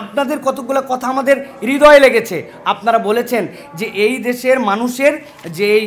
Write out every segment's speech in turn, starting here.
আপনাদের কতগুলো কথা আমাদের হৃদয়ে লেগেছে। আপনারা বলেছেন যে এই দেশের মানুষের যেই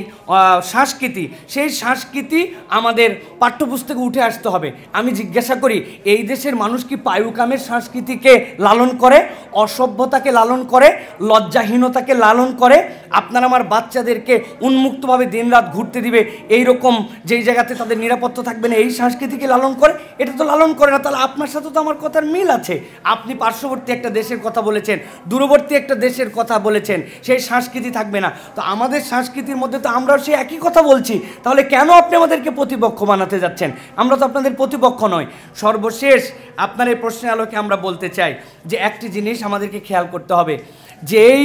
সংস্কৃতি, সেই সংস্কৃতি আমাদের পাঠ্যপুস্তকে উঠে আসতে হবে। আমি জিজ্ঞাসা করি, এই দেশের মানুষ কি পায়ুকামের সংস্কৃতিকে লালন করে, অসভ্যতাকে লালন করে, লজ্জাহীনতাকে লালন করে? আপনারা আমার বাচ্চাদেরকে উন্মুক্তভাবে দিনরাত ঘুরতে দিবে, এইরকম যেই জায়গাতে তাদের নিরাপত্তা থাকবে না, এই সংস্কৃতিকে লালন করে? এটা তো লালন করে না। তাহলে আপনার সাথে তো আমার কথার মিল আছে। আপনি পার্শ্ববর্তী একটা দেশের কথা বলেছেন, দূরবর্তী একটা দেশের কথা বলেছেন, সেই সংস্কৃতি থাকবে না। তো আমাদের সংস্কৃতির মধ্যে তো আমরাও সেই একই কথা বলছি। তাহলে কেন আপনি আমাদেরকে প্রতিপক্ষ বানাতে যাচ্ছেন? আমরা তো আপনাদের প্রতিপক্ষ নয়। সর্বশেষ আপনার এই প্রশ্নের আলোকে আমরা বলতে চাই যে একটি জিনিস আমাদেরকে খেয়াল করতে হবে, যেই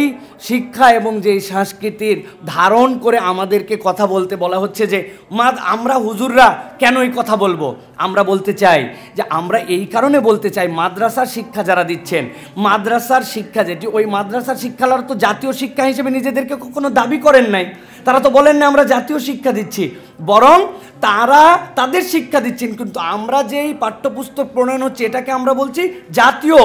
শিক্ষা এবং যেই সংস্কৃতির ধারণ করে আমাদেরকে কথা বলতে বলা হচ্ছে, যে আমরা হুজুররা কেন এই কথা বলবো? আমরা বলতে চাই যে আমরা এই কারণে বলতে চাই, মাদ্রাসার শিক্ষা যারা দিচ্ছেন, মাদ্রাসার শিক্ষা যেটি, ওই মাদ্রাসার শিক্ষার তো জাতীয় শিক্ষা হিসেবে নিজেদেরকে কখনো দাবি করেন নাই। তারা তো বলেন না আমরা জাতীয় শিক্ষা দিচ্ছি, বরং তারা তাদের শিক্ষা দিচ্ছেন। কিন্তু আমরা যেই পাঠ্যপুস্তক প্রণয়ন হচ্ছে, এটাকে আমরা বলছি জাতীয়।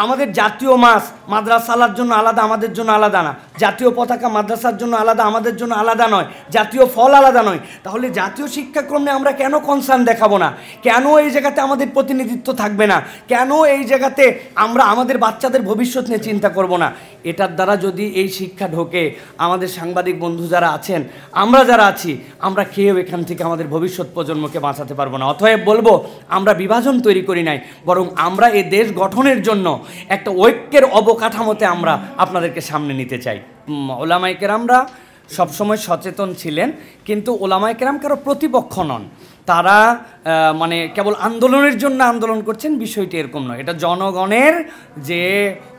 আমাদের জাতীয় মাস মাদ্রাসার জন্য আলাদা, আমাদের জন্য আলাদা না। জাতীয় পতাকা মাদ্রাসার জন্য আলাদা, আমাদের জন্য আলাদা নয়। জাতীয় ফল আলাদা নয়। তাহলে জাতীয় শিক্ষাক্রমে আমরা কেন কনসার্ন দেখাবো না? কেন এই জায়গাতে আমাদের প্রতিনিধিত্ব থাকবে না? কেন এই জায়গাতে আমরা আমাদের বাচ্চাদের ভবিষ্যৎ নিয়ে চিন্তা করব না? এটার দ্বারা যদি এই শিক্ষা ঢোকে, আমাদের সাংবাদিক বন্ধু যারা আছেন, আমরা যারা আছি, আমরা কেউ এখান থেকে আমাদের ভবিষ্যৎ প্রজন্মকে বাঁচাতে পারবো না। অতএব বলবো, আমরা বিভাজন তৈরি করি নাই, বরং আমরা এই দেশ গঠনের জন্য একটা ঐক্যের অবকাঠামোতে আমরা আপনাদেরকে সামনে নিতে চাই। ওলামায়ে কেরামরা সবসময় সচেতন ছিলেন, কিন্তু ওলামায়ে কেরাম কারো প্রতিপক্ষ নন। তারা মানে কেবল আন্দোলনের জন্য আন্দোলন করছেন, বিষয়টি এরকম নয়। এটা জনগণের যে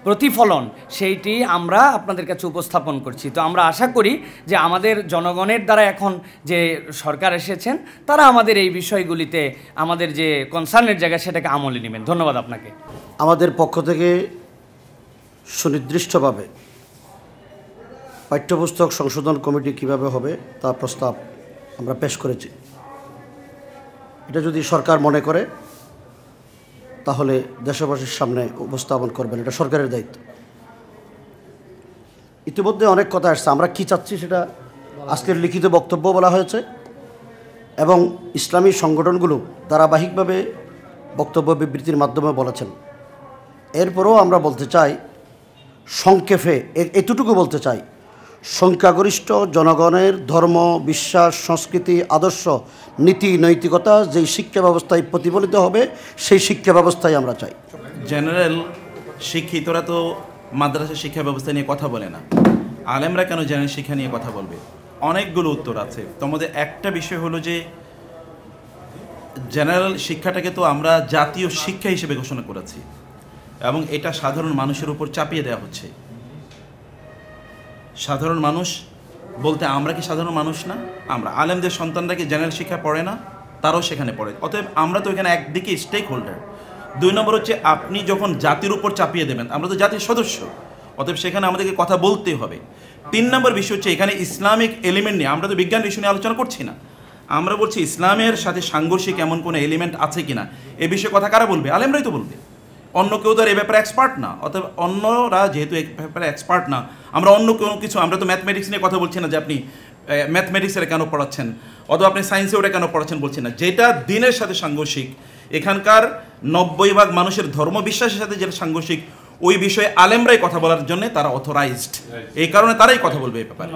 প্রতিফলন, সেইটি আমরা আপনাদের কাছে উপস্থাপন করছি। তো আমরা আশা করি যে আমাদের জনগণের দ্বারা এখন যে সরকার এসেছেন, তারা আমাদের এই বিষয়গুলিতে আমাদের যে কনসার্নের জায়গা, সেটাকে আমলে নেবেন। ধন্যবাদ আপনাকে। আমাদের পক্ষ থেকে সুনির্দিষ্টভাবে পাঠ্যপুস্তক সংশোধন কমিটি কিভাবে হবে তা প্রস্তাব আমরা পেশ করেছি। এটা যদি সরকার মনে করে, তাহলে দেশবাসীর সামনে উপস্থাপন করবেন, এটা সরকারের দায়িত্ব। ইতিমধ্যে অনেক কথা আসছে, আমরা কি চাচ্ছি সেটা আজকের লিখিত বক্তব্য বলা হয়েছে, এবং ইসলামী সংগঠনগুলো ধারাবাহিকভাবে বক্তব্য বিবৃতির মাধ্যমে বলেছেন। এরপরও আমরা বলতে চাই, সংক্ষেপে এতটুকু বলতে চাই, সংখ্যাগরিষ্ঠ জনগণের ধর্ম, বিশ্বাস, সংস্কৃতি, আদর্শ, নীতি, নৈতিকতা যেই শিক্ষা ব্যবস্থায় প্রতিফলিত হবে, সেই শিক্ষা ব্যবস্থায় আমরা চাই। জেনারেল শিক্ষিতরা তো মাদ্রাসা শিক্ষা ব্যবস্থা নিয়ে কথা বলে না, আলেমরা কেন জেনারেল শিক্ষা নিয়ে কথা বলবে? অনেকগুলো উত্তর আছে। তোমাদের একটা বিষয় হলো যে জেনারেল শিক্ষাটাকে তো আমরা জাতীয় শিক্ষা হিসেবে ঘোষণা করেছি, এবং এটা সাধারণ মানুষের উপর চাপিয়ে দেওয়া হচ্ছে। সাধারণ মানুষ বলতে আমরা কি সাধারণ মানুষ না? আমরা আলেমদের সন্তানরা কি জেনারেল শিক্ষা পড়ে না? তারাও সেখানে পড়ে। অতএব আমরা তো এখানে একদিকে স্টেক হোল্ডার। 2 নম্বর হচ্ছে, আপনি যখন জাতির উপর চাপিয়ে দেবেন, আমরা তো জাতির সদস্য, অতএব সেখানে আমাদেরকে কথা বলতেই হবে। 3 নম্বর বিষয় হচ্ছে, এখানে ইসলামিক এলিমেন্ট নিয়ে, আমরা তো বিজ্ঞান বিষয় নিয়ে আলোচনা করছি না, আমরা বলছি ইসলামের সাথে সাংঘর্ষিক এমন কোনো এলিমেন্ট আছে কিনা, এ বিষয়ে কথা কারা বলবে? আলেমরাই তো বলবে। অন্য কেউ তো আর এ ব্যাপারে এক্সপার্ট না। অতএব অন্যরা যেহেতু এই ব্যাপারে এক্সপার্ট না, আমরা অন্য কোনো কিছু, আমরা তো ম্যাথমেটিক্স নিয়ে কথা বলছি না যে আপনি ম্যাথমেটিক্সের কেন পড়াচ্ছেন, অথবা আপনি সায়েন্সে ওটা কেন পড়াচ্ছেন বলছি না। যেটা দিনের সাথে সাংঘর্ষিক, এখানকার 90% মানুষের ধর্ম বিশ্বাসের সাথে যেটা সাংঘর্ষিক, ওই বিষয়ে আলেমরাই কথা বলার জন্য তারা অথরাইজড। এই কারণে তারাই কথা বলবে এই ব্যাপারে।